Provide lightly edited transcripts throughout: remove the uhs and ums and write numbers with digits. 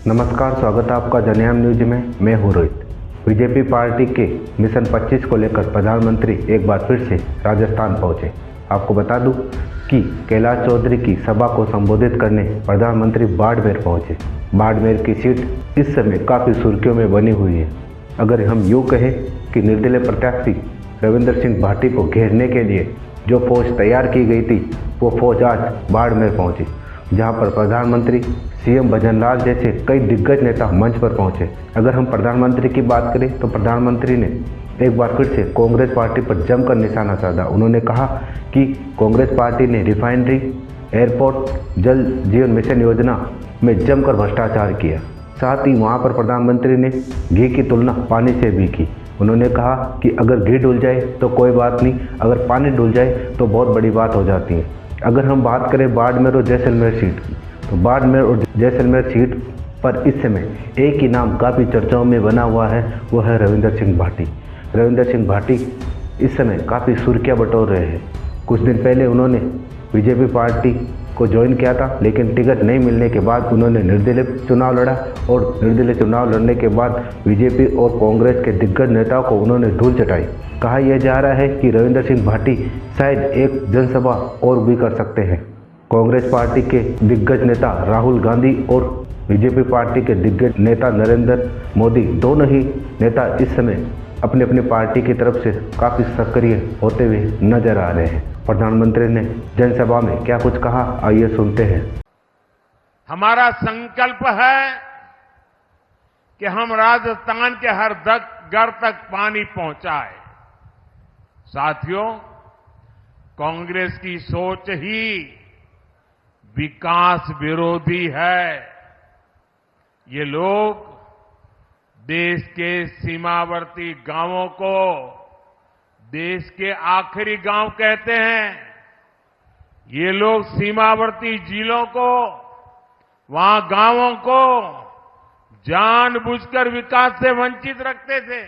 नमस्कार, स्वागत है आपका जनयाम न्यूज में। मैं हूं रोहित। बीजेपी पार्टी के मिशन 25 को लेकर प्रधानमंत्री एक बार फिर से राजस्थान पहुंचे। आपको बता दूं कि कैलाश चौधरी की सभा को संबोधित करने प्रधानमंत्री बाड़मेर पहुंचे। बाड़मेर की सीट इस समय काफ़ी सुर्खियों में बनी हुई है। अगर हम यूँ कहें कि निर्दलीय प्रत्याशी रविंद्र सिंह भाटी को घेरने के लिए जो फौज तैयार की गई थी, वो फौज आज बाड़मेर पहुंची, जहां पर प्रधानमंत्री, सीएम भजनलाल जैसे कई दिग्गज नेता मंच पर पहुंचे। अगर हम प्रधानमंत्री की बात करें तो प्रधानमंत्री ने एक बार फिर से कांग्रेस पार्टी पर जमकर निशाना साधा। उन्होंने कहा कि कांग्रेस पार्टी ने रिफाइनरी, एयरपोर्ट, जल जीवन मिशन योजना में जमकर भ्रष्टाचार किया। साथ ही वहां पर प्रधानमंत्री ने घी की तुलना पानी से भी की। उन्होंने कहा कि अगर घी डुल जाए तो कोई बात नहीं, अगर पानी डुल जाए तो बहुत बड़ी बात हो जाती है। अगर हम बात करें बाड़मेर और जैसलमेर सीट की, तो बाड़मेर और जैसलमेर सीट पर इस समय एक ही नाम काफ़ी चर्चाओं में बना हुआ है, वो है रविंद्र सिंह भाटी। रविंद्र सिंह भाटी इस समय काफ़ी सुर्खियां बटोर रहे हैं। कुछ दिन पहले उन्होंने बीजेपी पार्टी को ज्वाइन किया था, लेकिन टिकट नहीं मिलने के बाद उन्होंने निर्दलीय चुनाव लड़ा और निर्दलीय चुनाव लड़ने के बाद बीजेपी और कांग्रेस के दिग्गज नेताओं को उन्होंने धूल चटाई। कहा यह जा रहा है कि रविंद्र सिंह भाटी शायद एक जनसभा और भी कर सकते हैं। कांग्रेस पार्टी के दिग्गज नेता राहुल गांधी और बीजेपी पार्टी के दिग्गज नेता नरेंद्र मोदी, दोनों ही नेता इस समय अपनी अपनी पार्टी की तरफ से काफ़ी सक्रिय होते हुए नजर आ रहे हैं। प्रधानमंत्री ने जनसभा में क्या कुछ कहा, आइए सुनते हैं। हमारा संकल्प है कि हम राजस्थान के हर घर तक पानी पहुंचाए। साथियों, कांग्रेस की सोच ही विकास विरोधी है। ये लोग देश के सीमावर्ती गांवों को देश के आखिरी गांव कहते हैं। ये लोग सीमावर्ती जिलों को, वहां गांवों को जानबूझकर विकास से वंचित रखते थे।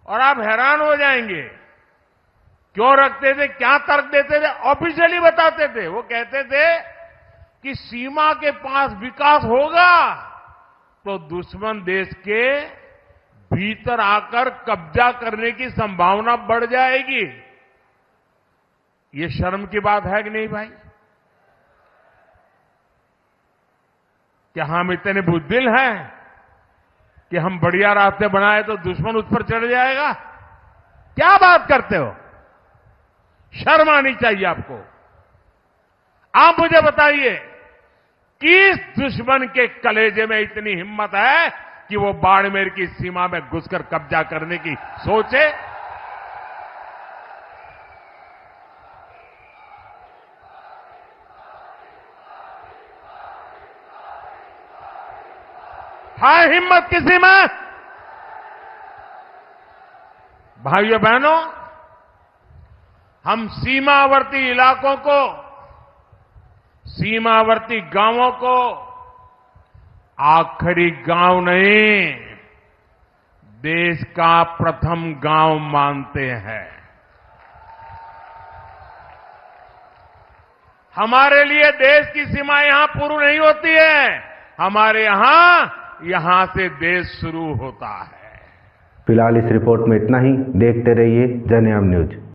और आप हैरान हो जाएंगे, क्यों रखते थे, क्या तर्क देते थे। ऑफिशियली बताते थे, वो कहते थे कि सीमा के पास विकास होगा तो दुश्मन देश के भीतर आकर कब्जा करने की संभावना बढ़ जाएगी। ये शर्म की बात है कि नहीं भाई? क्या हम इतने बुद्धिल हैं कि हम बढ़िया रास्ते बनाए तो दुश्मन उस पर चढ़ जाएगा? क्या बात करते हो? शर्म आनी चाहिए आपको। आप मुझे बताइए, किस दुश्मन के कलेजे में इतनी हिम्मत है कि वो बाड़मेर की सीमा में घुसकर कब्जा करने की सोचे? है हिम्मत किसी में? भाइयों बहनों, हम सीमावर्ती इलाकों को, सीमावर्ती गांवों को आखिरी गांव नहीं, देश का प्रथम गांव मानते हैं। हमारे लिए देश की सीमा यहां पूरी नहीं होती है, हमारे यहां से देश शुरू होता है। फिलहाल इस रिपोर्ट में इतना ही। देखते रहिए जनयाम न्यूज।